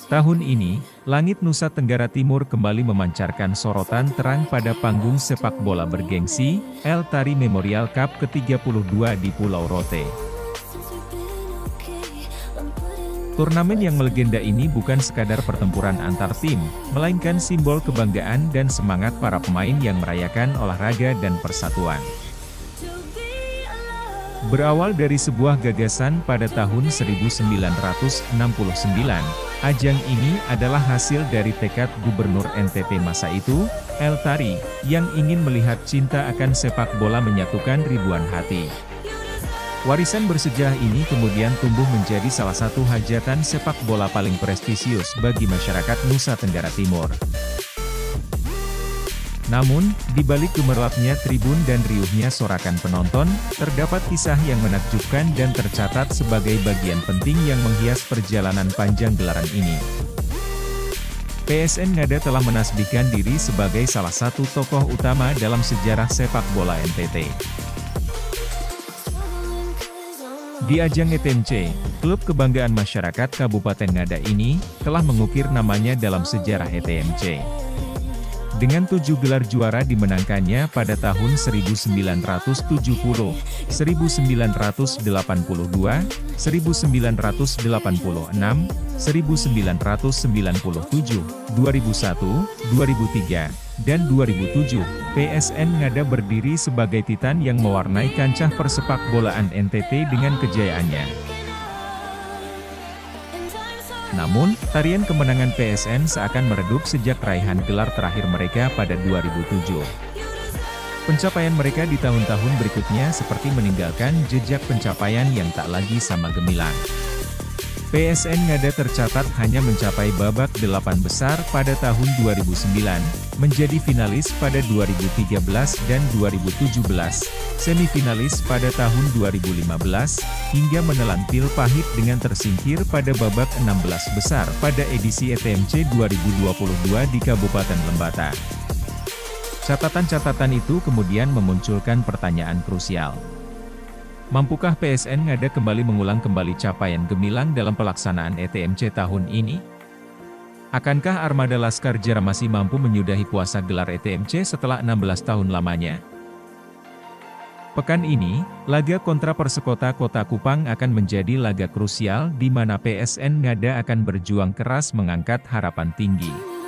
Tahun ini, langit Nusa Tenggara Timur kembali memancarkan sorotan terang pada panggung sepak bola bergengsi, El Tari Memorial Cup ke-32 di Pulau Rote. Turnamen yang melegenda ini bukan sekadar pertempuran antar tim, melainkan simbol kebanggaan dan semangat para pemain yang merayakan olahraga dan persatuan. Berawal dari sebuah gagasan pada tahun 1969, ajang ini adalah hasil dari tekad Gubernur NTT masa itu, El Tari, yang ingin melihat cinta akan sepak bola menyatukan ribuan hati. Warisan bersejarah ini kemudian tumbuh menjadi salah satu hajatan sepak bola paling prestisius bagi masyarakat Nusa Tenggara Timur. Namun, di balik gemerlapnya tribun dan riuhnya sorakan penonton, terdapat kisah yang menakjubkan dan tercatat sebagai bagian penting yang menghias perjalanan panjang gelaran ini. PSN Ngada telah menasbihkan diri sebagai salah satu tokoh utama dalam sejarah sepak bola NTT. Di ajang ETMC, klub kebanggaan masyarakat Kabupaten Ngada ini, telah mengukir namanya dalam sejarah ETMC. Dengan 7 gelar juara dimenangkannya pada tahun 1970, 1982, 1986, 1997, 2001, 2003, dan 2007, PSN Ngada berdiri sebagai titan yang mewarnai kancah persepak bolaan NTT dengan kejayaannya. Namun, tarian kemenangan PSN seakan meredup sejak raihan gelar terakhir mereka pada 2007. Pencapaian mereka di tahun-tahun berikutnya seperti meninggalkan jejak pencapaian yang tak lagi sama gemilang. PSN Ngada tercatat hanya mencapai babak 8 besar pada tahun 2009, menjadi finalis pada 2013 dan 2017, semifinalis pada tahun 2015, hingga menelan pil pahit dengan tersingkir pada babak 16 besar pada edisi ETMC 2022 di Kabupaten Lembata. Catatan-catatan itu kemudian memunculkan pertanyaan krusial. Mampukah PSN Ngada kembali mengulang capaian gemilang dalam pelaksanaan ETMC tahun ini? Akankah armada Laskar Jara masih mampu menyudahi puasa gelar ETMC setelah 16 tahun lamanya? Pekan ini, laga kontra Persekota Kota Kupang akan menjadi laga krusial di mana PSN Ngada akan berjuang keras mengangkat harapan tinggi.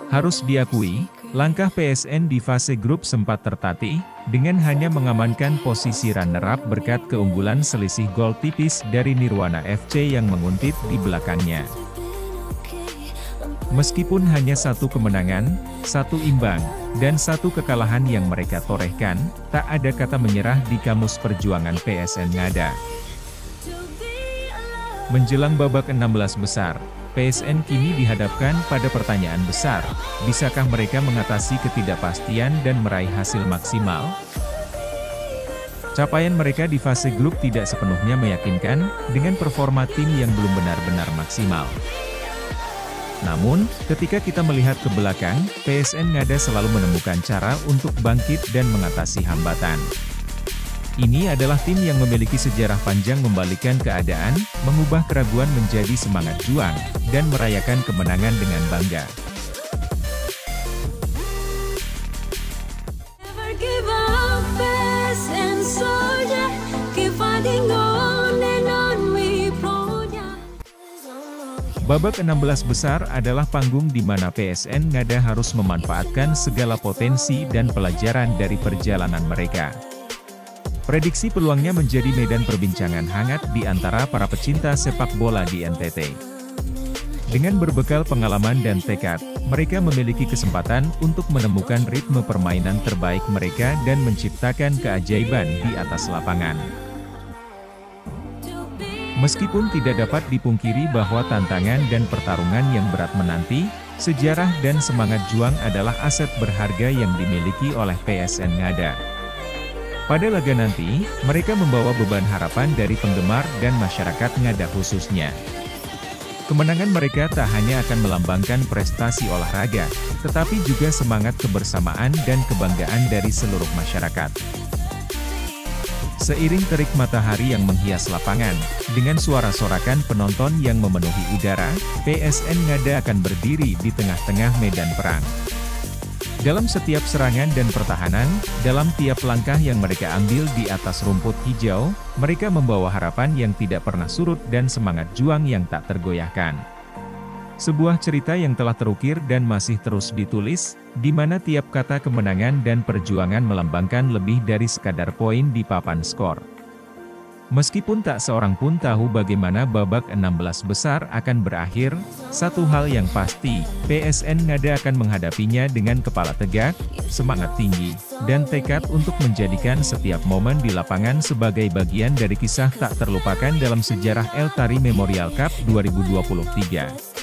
Harus diakui, langkah PSN di fase grup sempat tertatih, dengan hanya mengamankan posisi runner-up berkat keunggulan selisih gol tipis dari Nirwana FC yang menguntit di belakangnya. Meskipun hanya 1 kemenangan, 1 imbang, dan 1 kekalahan yang mereka torehkan, tak ada kata menyerah di kamus perjuangan PSN Ngada. Menjelang babak 16 besar, PSN kini dihadapkan pada pertanyaan besar, bisakah mereka mengatasi ketidakpastian dan meraih hasil maksimal? Capaian mereka di fase grup tidak sepenuhnya meyakinkan, dengan performa tim yang belum benar-benar maksimal. Namun, ketika kita melihat ke belakang, PSN Ngada selalu menemukan cara untuk bangkit dan mengatasi hambatan. Ini adalah tim yang memiliki sejarah panjang membalikkan keadaan, mengubah keraguan menjadi semangat juang, dan merayakan kemenangan dengan bangga. Babak 16 besar adalah panggung di mana PSN Ngada harus memanfaatkan segala potensi dan pelajaran dari perjalanan mereka. Prediksi peluangnya menjadi medan perbincangan hangat di antara para pecinta sepak bola di NTT. Dengan berbekal pengalaman dan tekad, mereka memiliki kesempatan untuk menemukan ritme permainan terbaik mereka dan menciptakan keajaiban di atas lapangan. Meskipun tidak dapat dipungkiri bahwa tantangan dan pertarungan yang berat menanti, sejarah dan semangat juang adalah aset berharga yang dimiliki oleh PSN Ngada. Pada laga nanti, mereka membawa beban harapan dari penggemar dan masyarakat Ngada khususnya. Kemenangan mereka tak hanya akan melambangkan prestasi olahraga, tetapi juga semangat kebersamaan dan kebanggaan dari seluruh masyarakat. Seiring terik matahari yang menghias lapangan, dengan suara sorakan penonton yang memenuhi udara, PSN Ngada akan berdiri di tengah-tengah medan perang. Dalam setiap serangan dan pertahanan, dalam tiap langkah yang mereka ambil di atas rumput hijau, mereka membawa harapan yang tidak pernah surut dan semangat juang yang tak tergoyahkan. Sebuah cerita yang telah terukir dan masih terus ditulis, di mana tiap kata kemenangan dan perjuangan melambangkan lebih dari sekadar poin di papan skor. Meskipun tak seorang pun tahu bagaimana babak 16 besar akan berakhir, satu hal yang pasti, PSN Ngada akan menghadapinya dengan kepala tegak, semangat tinggi, dan tekad untuk menjadikan setiap momen di lapangan sebagai bagian dari kisah tak terlupakan dalam sejarah El Tari Memorial Cup 2023.